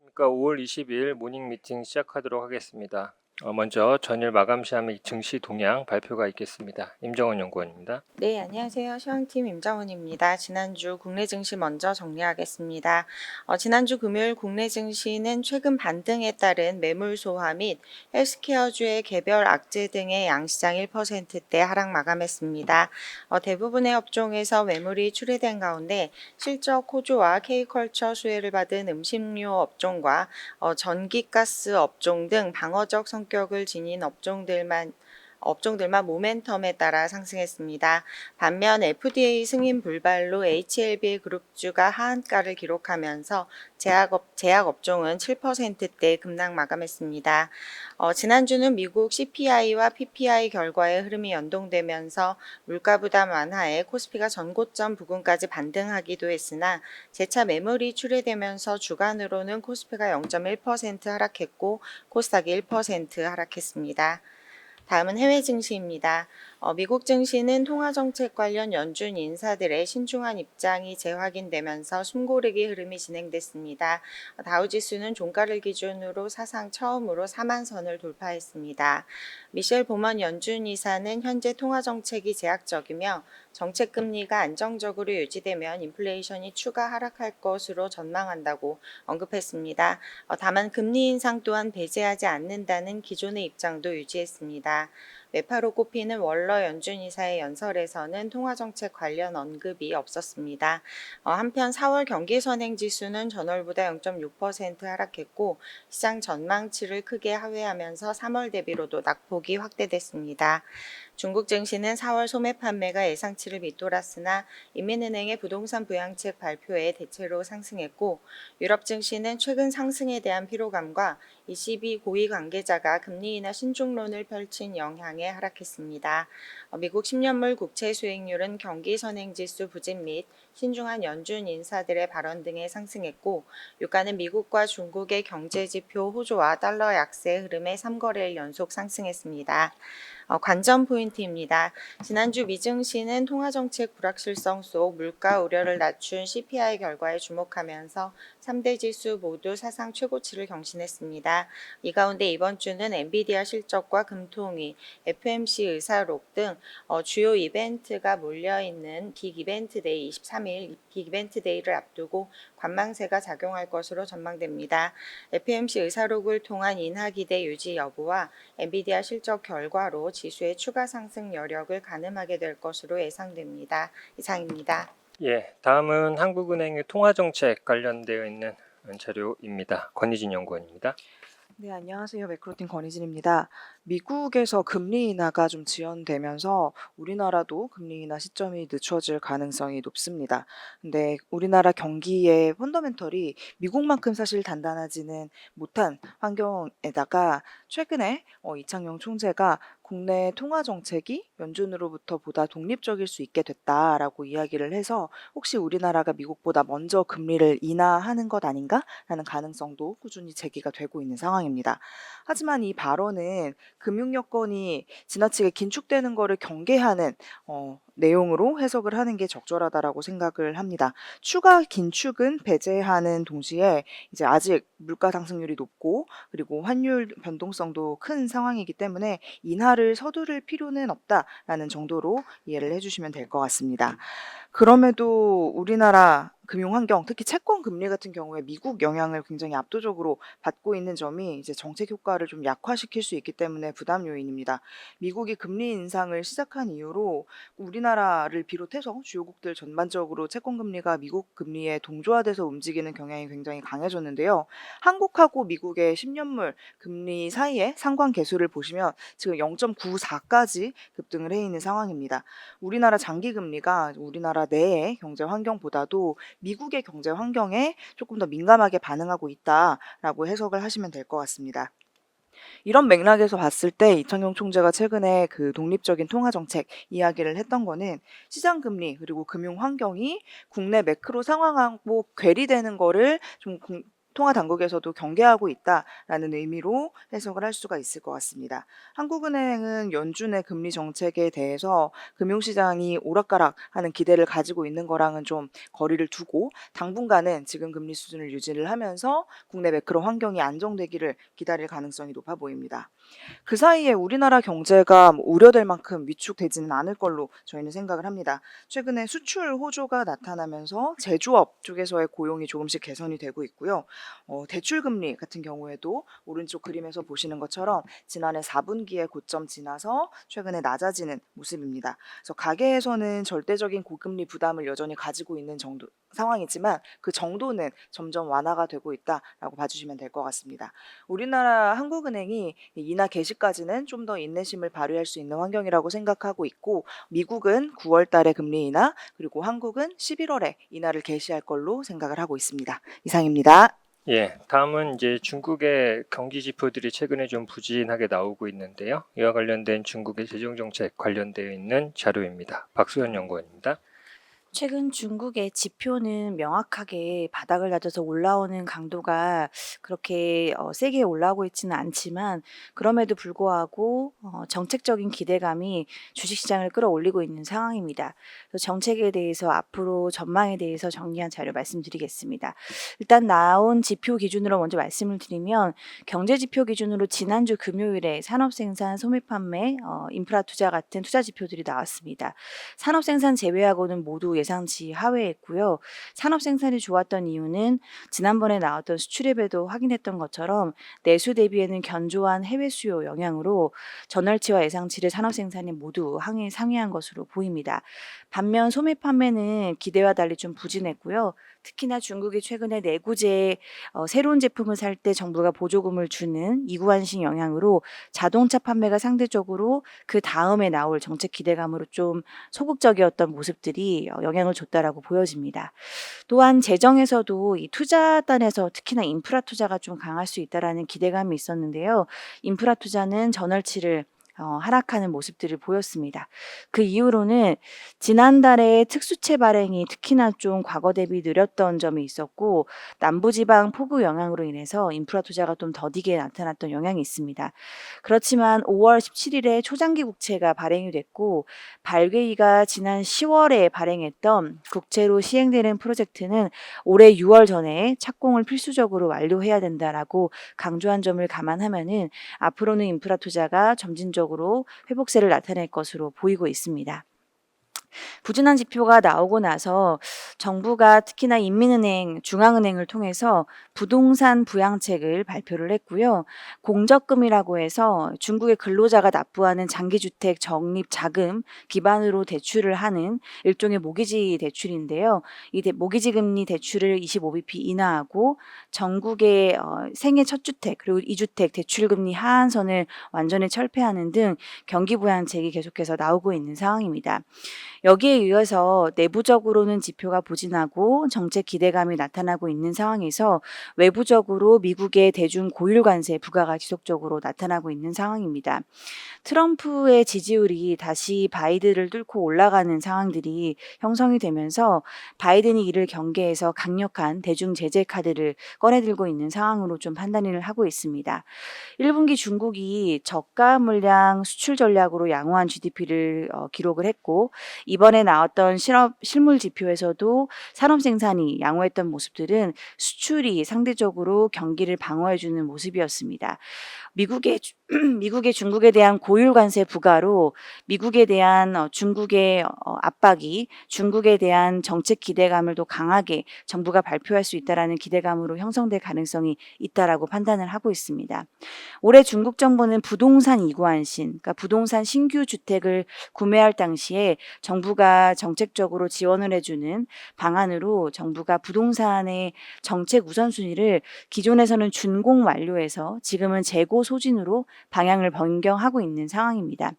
그러니까 5월 20일 모닝 미팅 시작하도록 하겠습니다. 먼저 전일 마감 시한 및 증시 동향 발표가 있겠습니다. 임정원 연구원입니다. 네, 안녕하세요. 시황팀 임정훈입니다. 지난주 국내 증시 먼저 정리하겠습니다. 지난주 금요일 국내 증시는 최근 반등에 따른 매물 소화 및 헬스케어주의 개별 악재 등의 양시장 1%대 하락 마감했습니다. 대부분의 업종에서 매물이 출회된 가운데 실적 호조와 K컬처 수혜를 받은 음식료 업종과 전기가스 업종 등 방어적 성격을 지닌 업종들만 모멘텀에 따라 상승했습니다. 반면 FDA 승인 불발로 HLB 그룹주가 하한가를 기록하면서 제약업종은 7%대 급락 마감했습니다. 지난주는 미국 CPI와 PPI 결과의 흐름이 연동되면서 물가 부담 완화에 코스피가 전고점 부근까지 반등하기도 했으나 재차 매물이 출회되면서 주간으로는 코스피가 0.1% 하락했고 코스닥이 1% 하락했습니다. 다음은 해외 증시입니다. 미국 증시는 통화정책 관련 연준 인사들의 신중한 입장이 재확인되면서 숨고르기 흐름이 진행됐습니다. 다우지수는 종가를 기준으로 사상 처음으로 4만 선을 돌파했습니다. 미셸 보먼 연준 이사는 현재 통화정책이 제약적이며 정책 금리가 안정적으로 유지되면 인플레이션이 추가 하락할 것으로 전망한다고 언급했습니다. 다만 금리 인상 또한 배제하지 않는다는 기존의 입장도 유지했습니다. 매파로 꼽히는 월러 연준 이사의 연설에서는 통화정책 관련 언급이 없었습니다. 한편 4월 경기선행지수는 전월보다 0.6% 하락했고 시장 전망치를 크게 하회하면서 3월 대비로도 낙폭이 확대됐습니다. 중국 증시는 4월 소매 판매가 예상치를 밑돌았으나 인민은행의 부동산 부양책 발표에 대체로 상승했고 유럽 증시는 최근 상승에 대한 피로감과 ECB 고위 관계자가 금리 인하 신중론을 펼친 영향에 하락했습니다. 미국 10년물 국채 수익률은 경기 선행지수 부진 및 신중한 연준 인사들의 발언 등에 상승했고 유가는 미국과 중국의 경제지표 호조와 달러 약세 흐름에 3거래일 연속 상승했습니다. 관전 포인트입니다. 지난주 미증시는 통화정책 불확실성 속 물가 우려를 낮춘 CPI 결과에 주목하면서 3대 지수 모두 사상 최고치를 경신했습니다. 이 가운데 이번 주는 엔비디아 실적과 금통위, FMC 의사록 등 주요 이벤트가 몰려있는 빅 이벤트 데이 23일 빅 이벤트 데이를 앞두고 관망세가 작용할 것으로 전망됩니다. FMC 의사록을 통한 인하 기대 유지 여부와 엔비디아 실적 결과로 지수의 추가 상승 여력을 가늠하게 될 것으로 예상됩니다. 이상입니다. 다음은 한국은행의 통화정책 관련되어 있는 자료입니다. 권희진 연구원입니다. 네, 안녕하세요. 매크로팀 권희진입니다. 미국에서 금리 인하가 좀 지연되면서 우리나라도 금리 인하 시점이 늦춰질 가능성이 높습니다. 근데 우리나라 경기의 펀더멘털이 미국만큼 사실 단단하지는 못한 환경에다가 최근에 이창용 총재가 국내 통화 정책이 연준으로부터 보다 독립적일 수 있게 됐다라고 이야기를 해서 혹시 우리나라가 미국보다 먼저 금리를 인하하는 것 아닌가라는 가능성도 꾸준히 제기가 되고 있는 상황입니다. 하지만 이 발언은 금융 여건이 지나치게 긴축되는 것을 경계하는 내용으로 해석을 하는 게 적절하다라고 생각을 합니다. 추가 긴축은 배제하는 동시에 이제 아직 물가 상승률이 높고 그리고 환율 변동성도 큰 상황이기 때문에 인하를 서두를 필요는 없다라는 정도로 이해를 해주시면 될 것 같습니다. 그럼에도 우리나라 금융 환경, 특히 채권 금리 같은 경우에 미국 영향을 굉장히 압도적으로 받고 있는 점이 이제 정책 효과를 좀 약화시킬 수 있기 때문에 부담 요인입니다. 미국이 금리 인상을 시작한 이후로 우리나라를 비롯해서 주요국들 전반적으로 채권 금리가 미국 금리에 동조화돼서 움직이는 경향이 굉장히 강해졌는데요. 한국하고 미국의 10년물 금리 사이의 상관 계수를 보시면 지금 0.94까지 급등을 해 있는 상황입니다. 우리나라 장기 금리가 우리나라 내의 경제 환경보다도 미국의 경제 환경에 조금 더 민감하게 반응하고 있다라고 해석을 하시면 될 것 같습니다. 이런 맥락에서 봤을 때 이창용 총재가 최근에 그 독립적인 통화 정책 이야기를 했던 거는 시장 금리 그리고 금융 환경이 국내 매크로 상황하고 괴리되는 거를 좀 통화 당국에서도 경계하고 있다라는 의미로 해석을 할 수가 있을 것 같습니다. 한국은행은 연준의 금리 정책에 대해서 금융시장이 오락가락하는 기대를 가지고 있는 거랑은 좀 거리를 두고 당분간은 지금 금리 수준을 유지를 하면서 국내 매크로 환경이 안정되기를 기다릴 가능성이 높아 보입니다. 그 사이에 우리나라 경제가 우려될 만큼 위축되지는 않을 걸로 저희는 생각을 합니다. 최근에 수출 호조가 나타나면서 제조업 쪽에서의 고용이 조금씩 개선이 되고 있고요. 대출 금리 같은 경우에도 오른쪽 그림에서 보시는 것처럼 지난해 4분기에 고점 지나서 최근에 낮아지는 모습입니다. 그래서 가계에서는 절대적인 고금리 부담을 여전히 가지고 있는 정도 상황이지만 그 정도는 점점 완화가 되고 있다라고 봐주시면 될 것 같습니다. 우리나라 한국은행이 인하 개시까지는 좀 더 인내심을 발휘할 수 있는 환경이라고 생각하고 있고 미국은 9월 달에 금리 인하 그리고 한국은 11월에 인하를 개시할 걸로 생각을 하고 있습니다. 이상입니다. 예, 다음은 이제 중국의 경기 지표들이 최근에 좀 부진하게 나오고 있는데요. 이와 관련된 중국의 재정 정책 관련되어 있는 자료입니다. 박수현 연구원입니다. 최근 중국의 지표는 명확하게 바닥을 다져서 올라오는 강도가 그렇게 세게 올라오고 있지는 않지만 그럼에도 불구하고 정책적인 기대감이 주식시장을 끌어올리고 있는 상황입니다. 그래서 정책에 대해서 앞으로 전망에 대해서 정리한 자료 말씀드리겠습니다. 일단 나온 지표 기준으로 먼저 말씀을 드리면 경제 지표 기준으로 지난주 금요일에 산업생산, 소매판매, 인프라 투자 같은 투자 지표들이 나왔습니다. 산업생산 제외하고는 모두 예상치 하회했고요. 산업생산이 좋았던 이유는 지난번에 나왔던 수출입에도 확인했던 것처럼 내수 대비에는 견조한 해외 수요 영향으로 전월치와 예상치를 산업생산이 모두 상회한 것으로 보입니다. 반면 소매 판매는 기대와 달리 좀 부진했고요. 특히나 중국이 최근에 내구재 새로운 제품을 살 때 정부가 보조금을 주는 이구환식 영향으로 자동차 판매가 상대적으로 그 다음에 나올 정책 기대감으로 좀 소극적이었던 모습들이 영향을 줬다라고 보여집니다. 또한 재정에서도 이 투자단에서 특히나 인프라 투자가 좀 강할 수 있다라는 기대감이 있었는데요. 인프라 투자는 전월치를 하락하는 모습들을 보였습니다. 그 이후로는 지난달에 특수채 발행이 특히나 좀 과거 대비 느렸던 점이 있었고 남부지방 폭우 영향으로 인해서 인프라 투자가 좀 더디게 나타났던 영향이 있습니다. 그렇지만 5월 17일에 초장기 국채가 발행이 됐고 발개이가 지난 10월에 발행했던 국채로 시행되는 프로젝트는 올해 6월 전에 착공을 필수적으로 완료해야 된다라고 강조한 점을 감안하면은 앞으로는 인프라 투자가 점진적으로 회복세를 나타낼 것으로 보이고 있습니다. 부진한 지표가 나오고 나서 정부가 특히나 인민은행, 중앙은행을 통해서 부동산 부양책을 발표를 했고요. 공적금이라고 해서 중국의 근로자가 납부하는 장기주택 적립 자금 기반으로 대출을 하는 일종의 모기지 대출인데요. 이 모기지 금리 대출을 25bp 인하하고 전국의 생애 첫 주택 그리고 2주택 대출 금리 하한선을 완전히 철폐하는 등 경기 부양책이 계속해서 나오고 있는 상황입니다. 여기에 의해서 내부적으로는 지표가 부진하고 정책 기대감이 나타나고 있는 상황에서 외부적으로 미국의 대중 고율 관세 부과가 지속적으로 나타나고 있는 상황입니다. 트럼프의 지지율이 다시 바이든을 뚫고 올라가는 상황들이 형성이 되면서 바이든이 이를 경계해서 강력한 대중 제재 카드를 꺼내들고 있는 상황으로 좀 판단을 하고 있습니다. 1분기 중국이 저가 물량 수출 전략으로 양호한 GDP를 기록을 했고 이번에 나왔던 실물 지표에서도 산업 생산이 양호했던 모습들은 수출이 상대적으로 경기를 방어해주는 모습이었습니다. 미국의 중국에 대한 고율 관세 부과로 미국에 대한 중국의 압박이 중국에 대한 정책 기대감을 더 강하게 정부가 발표할 수 있다라는 기대감으로 형성될 가능성이 있다라고 판단을 하고 있습니다. 올해 중국 정부는 부동산 이구환신, 그러니까 부동산 신규 주택을 구매할 당시에 정부가 정책적으로 지원을 해주는 방안으로 정부가 부동산의 정책 우선순위를 기존에서는 준공 완료해서 지금은 재고 소진으로 방향을 변경하고 있는 상황입니다.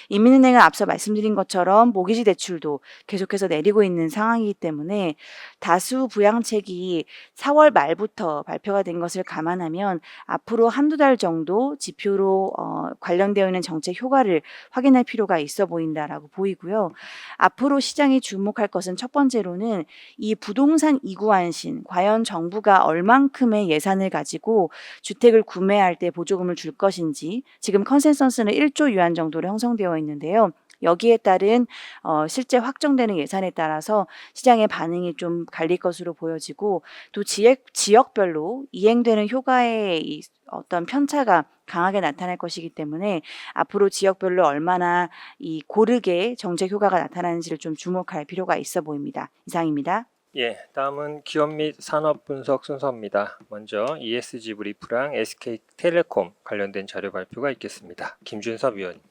인민은행은 앞서 말씀드린 것처럼 모기지 대출도 계속해서 내리고 있는 상황이기 때문에 다수 부양책이 4월 말부터 발표가 된 것을 감안하면 앞으로 한두 달 정도 지표로 관련되어 있는 정책 효과를 확인할 필요가 있어 보인다라고 보이고요. 앞으로 시장이 주목할 것은 첫 번째로는 이 부동산 이구안신, 과연 정부가 얼만큼의 예산을 가지고 주택을 구매할 때 보조금을 줄 것인지, 지금 컨센서스는 1조 유안 정도로 형성되어 있는데요. 여기에 따른 실제 확정되는 예산에 따라서 시장의 반응이 좀 갈릴 것으로 보여지고, 또 지역별로 이행되는 효과의 이 어떤 편차가 강하게 나타날 것이기 때문에 앞으로 지역별로 얼마나 이 고르게 정책 효과가 나타나는지를 좀 주목할 필요가 있어 보입니다. 이상입니다. 예, 다음은 기업 및 산업 분석 순서입니다. 먼저 ESG 브리프랑 SK텔레콤 관련된 자료 발표가 있겠습니다. 김준섭 위원입니다.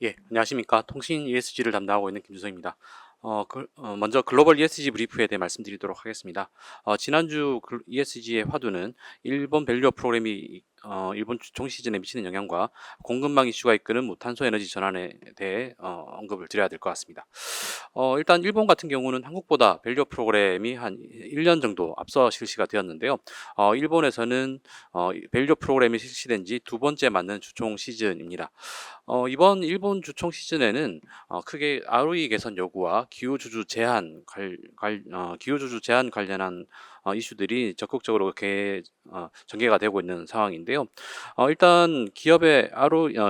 예, 안녕하십니까. 통신 ESG를 담당하고 있는 김주성입니다. 먼저 글로벌 ESG 브리프에 대해 말씀드리도록 하겠습니다. 지난주 ESG의 화두는 일본 밸류업 프로그램이 일본 주총 시즌에 미치는 영향과 공급망 이슈가 이끄는 무탄소 에너지 전환에 대해 언급을 드려야 될 것 같습니다. 일단 일본 같은 경우는 한국보다 밸류업 프로그램이 한 1년 정도 앞서 실시가 되었는데요. 일본에서는 밸류업 프로그램이 실시된 지 두 번째 맞는 주총 시즌입니다. 이번 일본 주총 시즌에는 크게 ROE 개선 요구와 기후주주 제한 관련한 이슈들이 적극적으로 전개가 되고 있는 상황인데요. 일단 기업의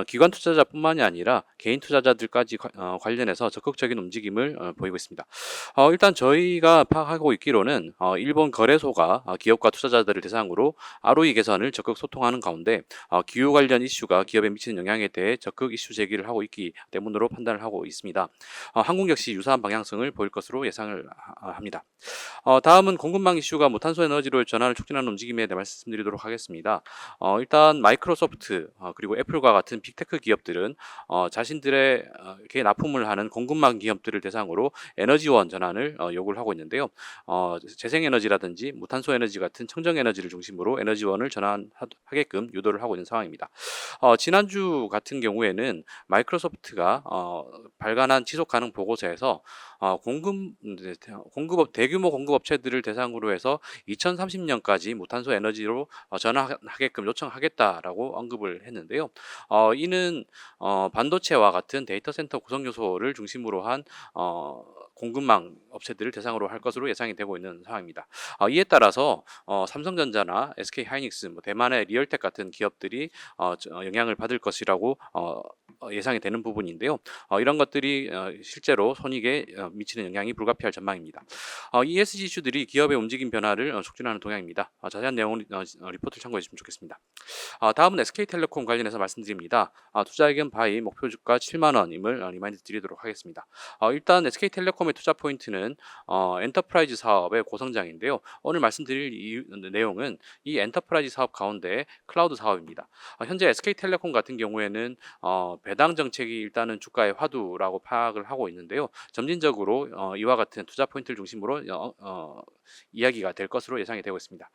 기관 투자자뿐만이 아니라 개인 투자자들까지 관련해서 적극적인 움직임을 보이고 있습니다. 일단 저희가 파악하고 있기로는 일본 거래소가 기업과 투자자들을 대상으로 ROE 개선을 적극 소통하는 가운데 기후 관련 이슈가 기업에 미치는 영향에 대해 적극 이슈 제기를 하고 있기 때문으로 판단을 하고 있습니다. 한국 역시 유사한 방향성을 보일 것으로 예상을 합니다. 다음은 공급망 이슈가 무탄소 에너지로 전환을 촉진하는 움직임에 대해 말씀드리도록 하겠습니다. 일단 마이크로소프트 그리고 애플과 같은 빅테크 기업들은 자신들의 납품을 하는 공급망 기업들을 대상으로 에너지원 전환을 요구를 하고 있는데요. 재생에너지라든지 무탄소 에너지 같은 청정에너지를 중심으로 에너지원을 전환하게끔 유도를 하고 있는 상황입니다. 지난주 같은 경우에는 마이크로소프트가 발간한 지속가능 보고서에서 대규모 공급업체들을 대상으로 해서 2030년까지 무탄소 에너지로 전환하게끔 요청하겠다라고 언급을 했는데요. 이는 반도체와 같은 데이터 센터 구성 요소를 중심으로 한 공급망 업체들을 대상으로 할 것으로 예상이 되고 있는 상황입니다. 이에 따라서 삼성전자나 SK하이닉스, 대만의 리얼텍 같은 기업들이 영향을 받을 것이라고 예상이 되는 부분인데요. 이런 것들이 실제로 손익에 미치는 영향이 불가피할 전망입니다. ESG 이슈들이 기업의 움직임 변화를 촉진하는 동향입니다. 자세한 내용은 리포트를 참고해 주시면 좋겠습니다. 다음은 SK텔레콤 관련해서 말씀드립니다. 투자의견 바이 목표 주가 7만 원임을 리마인드 드리도록 하겠습니다. 일단 SK텔레콤의 투자 포인트는 엔터프라이즈 사업의 고성장인데요. 오늘 말씀드릴 내용은 이 엔터프라이즈 사업 가운데 클라우드 사업입니다. 현재 SK텔레콤 같은 경우에는 배당 정책이 일단은 주가의 화두라고 파악을 하고 있는데요. 점진적으로 이와 같은 투자 포인트를 중심으로 이야기가 될 것으로 예상이 되고 있습니다.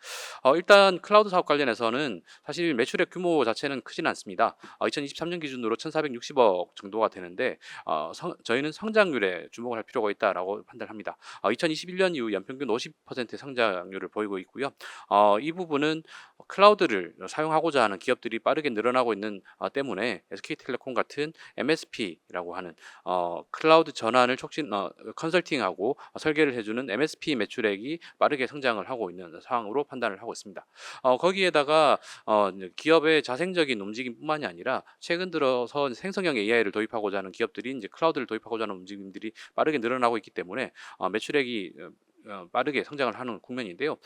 일단 클라우드 사업 관련해서는 사실 매출액 규모 자체는 크진 않습니다. 2023년 기준으로 1,460억 정도가 되는데 저희는 성장률에 주목을 할 필요가 있다라고 판단합니다. 2021년 이후 연평균 50%의 성장률을 보이고 있고요. 이 부분은 클라우드를 사용하고자 하는 기업들이 빠르게 늘어나고 있는 때문에 SK텔레콤 같은 MSP라고 하는 클라우드 전환을 컨설팅하고 설계를 해주는 MSP 매출액이 빠르게 성장을 하고 있는 상황으로 판단을 하고 있습니다. 거기에다가 기업의 자생적인 움직임뿐만이 아니라 최근 들어서 생성형 AI를 도입하고자 하는 기업들이 이제 클라우드를 도입하고자 하는 움직임들이 빠르게 늘어나고 있기 때문에 매출액이 빠르게 성장을 하는 국면인데요.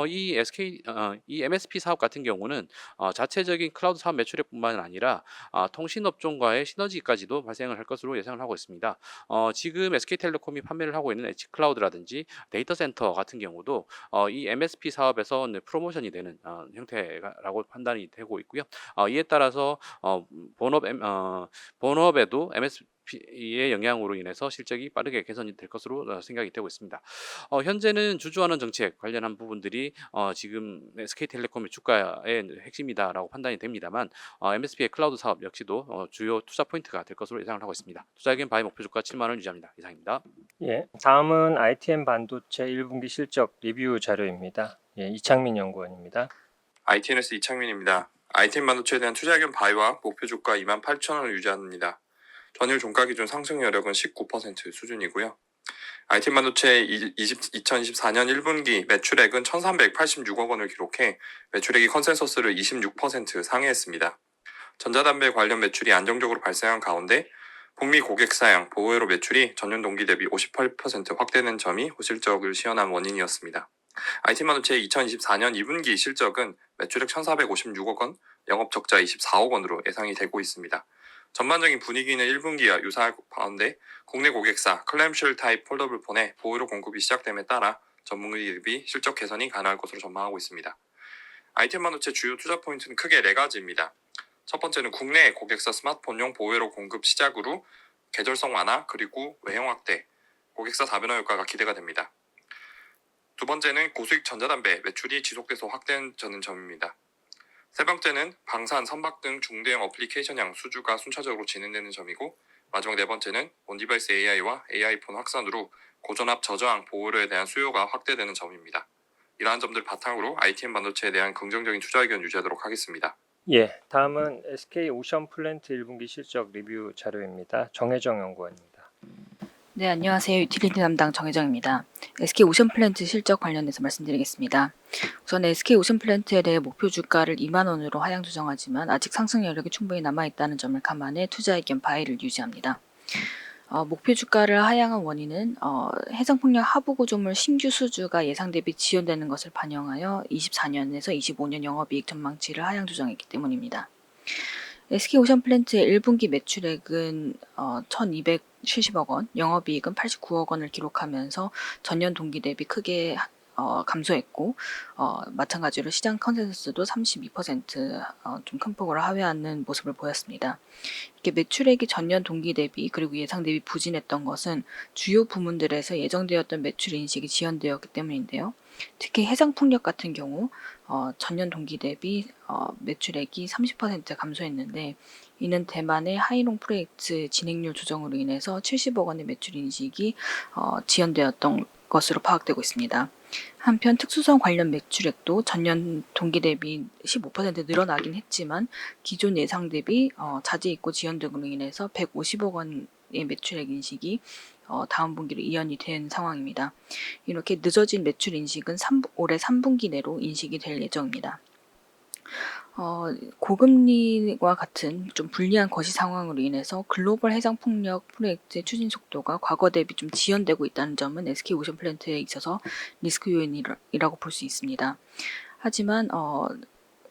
이 MSP 사업 같은 경우는 자체적인 클라우드 사업 매출액뿐만 아니라 통신 업종과의 시너지까지도 발생을 할 것으로 예상을 하고 있습니다. 지금 SK텔레콤이 판매를 하고 있는 엣지 클라우드라든지 데이터 센터 같은 경우도 이 MSP 사업에서 프로모션이 되는 형태라고 판단이 되고 있고요. 이에 따라서 본업에도 MSP의 영향으로 인해서 실적이 빠르게 개선이 될 것으로 생각이 되고 있습니다. 현재는 주주환원 정책 관련한 부분들이 지금 SK텔레콤의 주가의 핵심이다라고 판단이 됩니다만 MSP의 클라우드 사업 역시도 주요 투자 포인트가 될 것으로 예상을 하고 있습니다. 투자 의견 바이 목표 주가 7만 원 유지합니다. 이상입니다. 예, 다음은 ITM 반도체 1분기 실적 리뷰 자료입니다. 예, 이창민 연구원입니다. ITNS 이창민입니다. ITM 반도체에 대한 투자 의견 바이와 목표 주가 28,000원을 유지합니다. 전일 종가 기준 상승 여력은 19% 수준이고요. ITM 반도체 2024년 1분기 매출액은 1,386억 원을 기록해 매출액이 컨센서스를 26% 상회했습니다. 전자담배 관련 매출이 안정적으로 발생한 가운데 북미 고객 사양, 보호회로 매출이 전년 동기 대비 58% 확대된 점이 호실적을 시현한 원인이었습니다. ITM 반도체의 2024년 2분기 실적은 매출액 1,456억 원, 영업 적자 24억 원으로 예상이 되고 있습니다. 전반적인 분위기는 1분기와 유사할 가운데 국내 고객사 클램쉘 타입 폴더블 폰의 보호로 공급이 시작됨에 따라 전분기 대비 실적 개선이 가능할 것으로 전망하고 있습니다. ITM 반도체 주요 투자 포인트는 크게 4가지입니다. 첫 번째는 국내 고객사 스마트폰용 보호로 공급 시작으로 계절성 완화 그리고 외형 확대, 고객사 다변화 효과가 기대가 됩니다. 두 번째는 고수익 전자담배 매출이 지속돼서 확대되는 점입니다. 세 번째는 방산, 선박 등 중대형 어플리케이션향 수주가 순차적으로 진행되는 점이고 마지막 네 번째는 온디바이스 AI와 AI폰 확산으로 고전압 저저항 보호료에 대한 수요가 확대되는 점입니다. 이러한 점들 바탕으로 ITM 반도체에 대한 긍정적인 투자 의견 유지하도록 하겠습니다. 예, 다음은 SK 오션 플랜트 1분기 실적 리뷰 자료입니다. 정혜정 연구원입니다. 네, 안녕하세요. 유틸리티 담당 정혜정입니다. SK 오션 플랜트 실적 관련해서 말씀드리겠습니다. 우선 SK 오션 플랜트에 대해 목표 주가를 2만 원으로 하향 조정하지만 아직 상승 여력이 충분히 남아있다는 점을 감안해 투자 의견 바이를 유지합니다. 목표 주가를 하향한 원인은 해상풍력 하부 구조물 신규 수주가 예상 대비 지연되는 것을 반영하여 24년에서 25년 영업이익 전망치를 하향 조정했기 때문입니다. SK 오션 플랜트의 1분기 매출액은 1,270억 원, 영업이익은 89억 원을 기록하면서 전년 동기 대비 크게 감소했고 마찬가지로 시장 컨센서스도 32% 좀 큰 폭으로 하회하는 모습을 보였습니다. 이렇게 매출액이 전년 동기 대비 그리고 예상 대비 부진했던 것은 주요 부문들에서 예정되었던 매출 인식이 지연되었기 때문인데요. 특히 해상풍력 같은 경우 전년 동기 대비 매출액이 30% 감소했는데 이는 대만의 하이롱 프로젝트 진행률 조정으로 인해서 70억 원의 매출 인식이 지연되었던 것으로 파악되고 있습니다. 한편 특수성 관련 매출액도 전년 동기 대비 15% 늘어나긴 했지만 기존 예상 대비 자재 있고 지연 등으로 인해서 150억 원의 매출액 인식이 다음 분기로 이연이 된 상황입니다. 이렇게 늦어진 매출 인식은 올해 3분기 내로 인식이 될 예정입니다. 고금리와 같은 좀 불리한 거시 상황으로 인해서 글로벌 해상풍력 프로젝트의 추진 속도가 과거 대비 좀 지연되고 있다는 점은 SK 오션 플랜트에 있어서 리스크 요인이라고 볼 수 있습니다. 하지만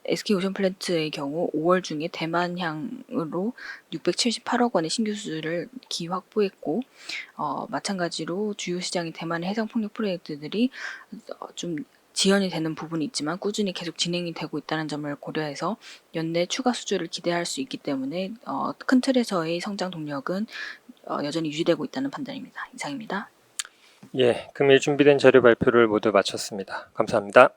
SK 오션 플랜트의 경우 5월 중에 대만향으로 678억 원의 신규 수주를 기확보했고 마찬가지로 주요 시장인 대만의 해상풍력 프로젝트들이 좀 지연이 되는 부분이 있지만 꾸준히 계속 진행이 되고 있다는 점을 고려해서 연내 추가 수주를 기대할 수 있기 때문에 큰 틀에서의 성장 동력은 여전히 유지되고 있다는 판단입니다. 이상입니다. 예, 금일 준비된 자료 발표를 모두 마쳤습니다. 감사합니다.